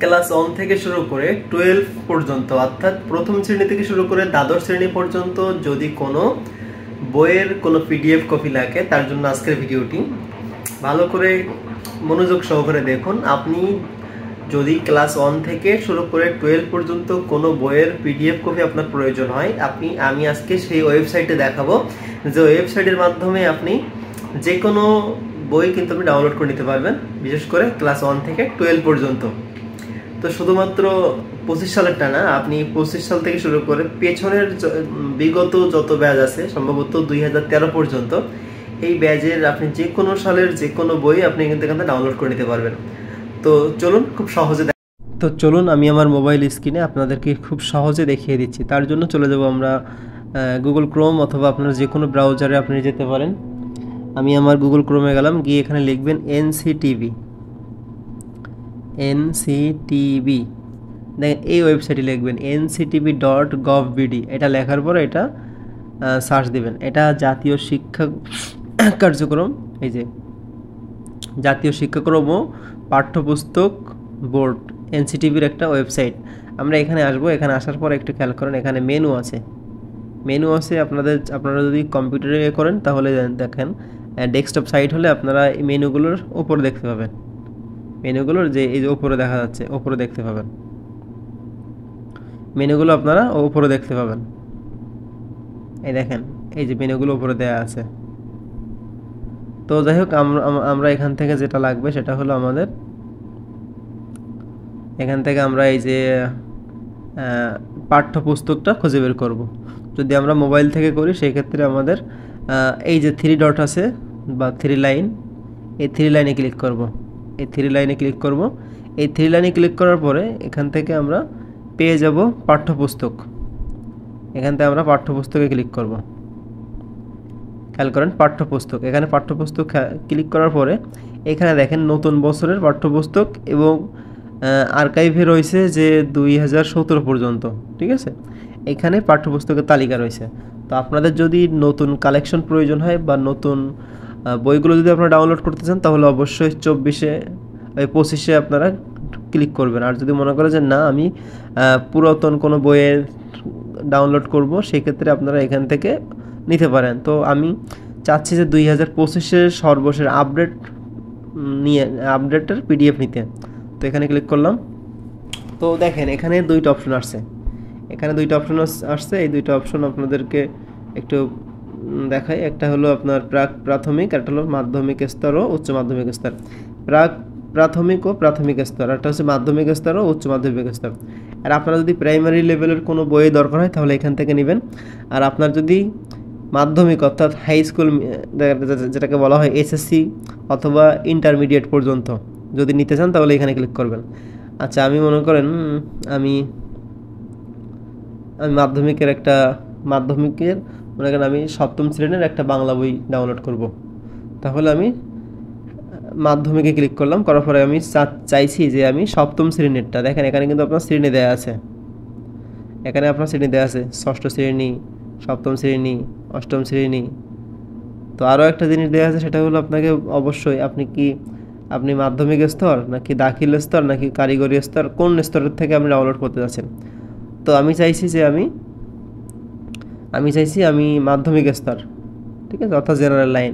Class 1 থেকে শুরু করে 12 পর্যন্ত অর্থাৎ প্রথম শ্রেণী থেকে শুরু করে দ্বাদশ শ্রেণী পর্যন্ত যদি কোনো বইয়ের কোনো পিডিএফ কপি লাগে তার জন্য আজকের ভিডিওটি ভালো করে মনোযোগ সহকারে দেখুন। আপনি যদি ক্লাস 1 থেকে শুরু করে 12 পর্যন্ত কোনো বইয়ের পিডিএফ কপি আপনার প্রয়োজন হয় আমি আজকে সেই ওয়েবসাইটে দেখাবো যে ওয়েবসাইটের মাধ্যমে আপনি যে কোনো বই কিন্তু আপনি ডাউনলোড করে নিতে পারবেন, বিশেষ করে ক্লাস 1 থেকে 12 পর্যন্ত। তো শুধুমাত্র 25 সালেরটা না, আপনি 25 সাল থেকে শুরু করে পেছনের বিগত যত ব্যাচ আছে সম্ভবত 2013 পর্যন্ত এই ব্যাচের আপনি যে কোনো সালের যে কোনো বই আপনি কিন্তু এখান থেকে ডাউনলোড করে নিতে পারবেন। তো চলুন খুব সহজে আমি আমার মোবাইল স্ক্রিনে আপনাদেরকে খুব সহজে দেখিয়ে দিচ্ছি। তার জন্য চলে যাব আমরা গুগল ক্রোম অথবা আপনার যে কোনো ব্রাউজারে আপনি যেতে পারেন। আমি আমার গুগল ক্রোমে গেলাম, গিয়ে এখানে লিখবেন এনসিটিভি। দেখেন এই ওয়েবসাইটে লিখবেন nctv.gov.bd। এটা লেখার পরে এটা সার্চ দিবেন। এটা জাতীয় শিক্ষা কার্যক্রম, এই যে জাতীয় শিক্ষাক্রম ও পাঠ্যপুস্তক বোর্ড এনসিটিভির একটা ওয়েবসাইট। আমরা এখানে আসবো। এখানে আসার পর একটু খেয়াল করেন, এখানে মেনু আছে। আপনারা যদি কম্পিউটারে করেন তাহলে দেখেন ডেস্কটপ সাইট হলে আপনারা এই মেনুগুলোর উপরে দেখতে পাবেন। মেনুগুলোর যে এই যে উপরে দেখা যাচ্ছে, উপরে দেখতে পাবেন মেনুগুলো, আপনারা উপরে দেখতে পাবেন। এই দেখেন এই যে মেনুগুলো উপরে দেওয়া আছে। তো যাই হোক, আমরা এখান থেকে যেটা লাগবে সেটা হলো আমাদের এখান থেকে আমরা এই যে পাঠ্যপুস্তকটা খুঁজে বের করব। যদি আমরা মোবাইল থেকে করি সেই ক্ষেত্রে আমাদের এই যে 3 ডট আছে বা 3 লাইন, এই 3 লাইনে ক্লিক করব। এই 3 লাইনে ক্লিক করব। এই 3 লাইনে ক্লিক করার পরে এখান থেকে আমরা পেয়ে যাব পাঠ্যপুস্তক। এখান থেকে আমরা পাঠ্যপুস্তকে ক্লিক করব। খেয়াল করেন পাঠ্যপুস্তক, এখানে পাঠ্যপুস্তক ক্লিক করার পরে এখানে দেখেন নতুন বছরের পাঠ্যপুস্তক এবং আর্কাইভে রয়েছে যে 2017 পর্যন্ত, ঠিক আছে। এখানে পাঠ্যপুস্তকের তালিকা রয়েছে। তো আপনাদের যদি নতুন কালেকশন প্রয়োজন হয় বা নতুন বইগুলো যদি আপনারা ডাউনলোড করতে চান তাহলে অবশ্যই 25-এ আপনারা ক্লিক করবেন। আর যদি মনে করেন যে না আমি পুরাতন কোনো বইয়ের ডাউনলোড করব, সেক্ষেত্রে আপনারা এখান থেকে নিতে পারেন। তো আমি চাচ্ছি যে 2025-এর সর্বশেষ আপডেটের পিডিএফ নিতে। তো এখানে ক্লিক করলাম। তো দেখেন এখানে দুইটা অপশন আসছে। এই দুইটা অপশন আপনাদেরকে একটু দেখাই। একটা হলো আপনার প্রাথমিক, একটা হলো মাধ্যমিক স্তর ও উচ্চ মাধ্যমিক স্তর। প্রাথমিক ও প্রাথমিক স্তর, একটা হচ্ছে মাধ্যমিক স্তর ও উচ্চ মাধ্যমিক স্তর। আর আপনারা যদি প্রাইমারি লেভেলের কোনো বই দরকার হয় তাহলে এখান থেকে নেবেন। আর আপনার যদি মাধ্যমিক অর্থাৎ হাই স্কুল যেটাকে বলা হয় এসএসসি অথবা ইন্টারমিডিয়েট পর্যন্ত যদি নিতে চান তাহলে এখানে ক্লিক করবেন। আচ্ছা, আমি মনে করেন আমি মাধ্যমিকের মনে করেন আমি 7ম শ্রেণীর একটা বাংলা বই ডাউনলোড করব। তাহলে আমি মাধ্যমিকে ক্লিক করলাম, করার পরে আমি চাইছি যে আমি 7ম শ্রেণীরটা। দেখেন এখানে কিন্তু আপনার শ্রেণী দেওয়া আছে। এখানে আপনার শ্রেণী দেওয়া আছে 6ষ্ঠ শ্রেণী, 7ম শ্রেণী, 8ম শ্রেণী। তো আরও একটা জিনিস দেওয়া আছে, সেটা হলো আপনাকে অবশ্যই আপনি মাধ্যমিক স্তর নাকি দাখিল স্তর নাকি কারিগরি স্তর, কোন স্তরের থেকে আপনি ডাউনলোড করতে যাচ্ছেন। তো আমি চাইছি আমি মাধ্যমিক স্তর, ঠিক আছে, অর্থাৎ জেনারেল লাইন।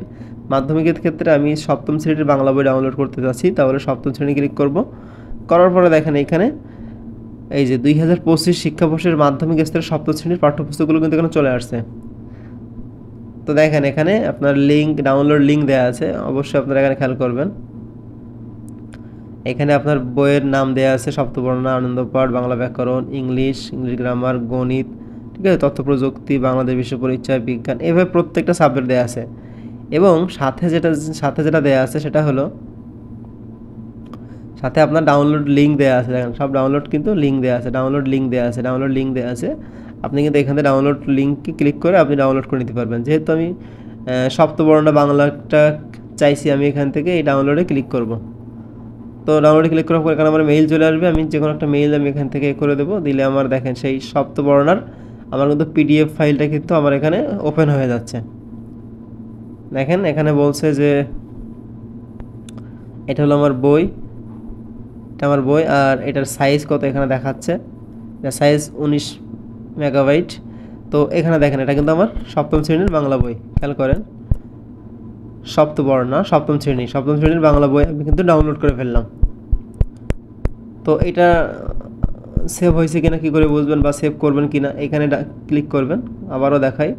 মাধ্যমিকের ক্ষেত্রে আমি 7ম শ্রেণীর বাংলা বই ডাউনলোড করতে যাচ্ছি। তাহলে 7ম শ্রেণী ক্লিক করব। করার পরে দেখেন এখানে এই যে 2025 শিক্ষাবর্ষের মাধ্যমিক স্তরের 7ম শ্রেণীর পাঠ্যপুস্তকগুলো কিন্তু এখানে চলে আসছে। তো দেখেন এখানে আপনার ডাউনলোড লিঙ্ক দেওয়া আছে, অবশ্যই আপনারা এখানে খেয়াল করবেন। এখানে আপনার বইয়ের নাম দেওয়া আছে সপ্তবর্ণনা, আনন্দপাঠ, বাংলা ব্যাকরণ, ইংলিশ গ্রামার, গণিত, ঠিক আছে, তথ্য প্রযুক্তি, বাংলাদেশ বিশ্ব পরিচয়, বিজ্ঞান, এভাবে প্রত্যেকটা সাবজেক্ট দেওয়া আছে। এবং সাথে যেটা দেওয়া আছে সেটা হলো সাথে আপনার ডাউনলোড লিঙ্ক দেওয়া আছে। দেখেন সব ডাউনলোড কিন্তু লিঙ্ক দেওয়া আছে, ডাউনলোড লিঙ্ক দেওয়া আছে। আপনি কিন্তু এখান থেকে ডাউনলোড লিঙ্কে ক্লিক করে আপনি ডাউনলোড করে নিতে পারবেন। যেহেতু আমি সপ্তবর্ণনা বাংলাটা চাইছি, আমি এখান থেকে এই ডাউনলোডে ক্লিক করব। তো ডাউনলোডে ক্লিক করার পর এখানে আমার মেইল চলে আসবে। আমি যে কোনো একটা মেইল আমি এখান থেকে করে দেবো, দিলে আমার দেখেন সেই সপ্তবর্ণনার আমার কিন্তু পিডিএফ ফাইলটা কিন্তু আমার এখানে ওপেন হয়ে যাচ্ছে। দেখেন এখানে বলছে যে এটা হলো আমার বই, এটা আমার বই। আর এটার সাইজ কত এখানে দেখাচ্ছে, এটা সাইজ 19 মেগাবাইট। তো এখানে দেখেন এটা কিন্তু আমার সপ্তম শ্রেণীর বাংলা বই, খেয়াল করেন, সপ্তবর্ণ সপ্তম শ্রেণীর বাংলা বই আমি কিন্তু ডাউনলোড করে ফেললাম। তো এটা সেভ হয়েছে কিনা কী করে বুঝবেন বা সেভ করবেন কিনা, এখানে ক্লিক করবেন, আবারও দেখাই,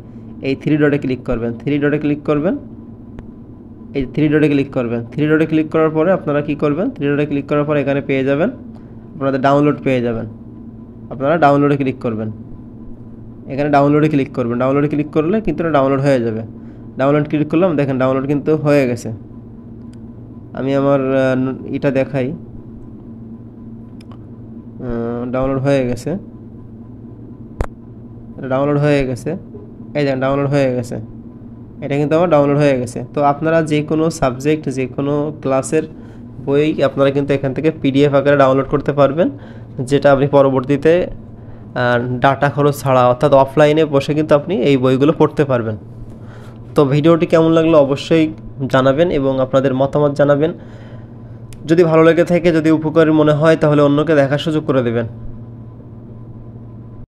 এই 3 ডটে ক্লিক করবেন, 3 ডটে ক্লিক করবেন, এই 3 ডটে ক্লিক করবেন। 3 ডটে ক্লিক করার পরে আপনারা কি করবেন, 3 ডটে ক্লিক করার পরে এখানে পেয়ে যাবেন আপনাদের ডাউনলোড পেয়ে যাবেন। আপনারা ডাউনলোডে ক্লিক করবেন, এখানে ডাউনলোডে ক্লিক করবেন, ডাউনলোডে ক্লিক করলে কিন্তু এটা ডাউনলোড হয়ে যাবে। ডাউনলোড ক্লিক করলাম, দেখেন ডাউনলোড কিন্তু হয়ে গেছে। আমি আমার এটা দেখাই, ডাউনলোড হয়ে গেছে, ডাউনলোড হয়ে গেছে, এই দেখেন ডাউনলোড হয়ে গেছে, এটা কিন্তু আমার ডাউনলোড হয়ে গেছে। তো আপনারা যে কোনো সাবজেক্ট যে কোনো ক্লাসের বই আপনারা কিন্তু এখান থেকে পিডিএফ আকারে ডাউনলোড করতে পারবেন, যেটা আপনি পরবর্তীতে ডাটা খরচ ছাড়া অর্থাৎ অফলাইনে বসে কিন্তু আপনি এই বইগুলো পড়তে পারবেন। তো ভিডিওটি কেমন লাগলো অবশ্যই জানাবেন এবং আপনাদের মতামত জানাবেন। যদি ভালো লেগে থাকে, যদি উপকারী মনে হয়, তাহলে অন্যকে দেখার সুযোগ করে দেবেন।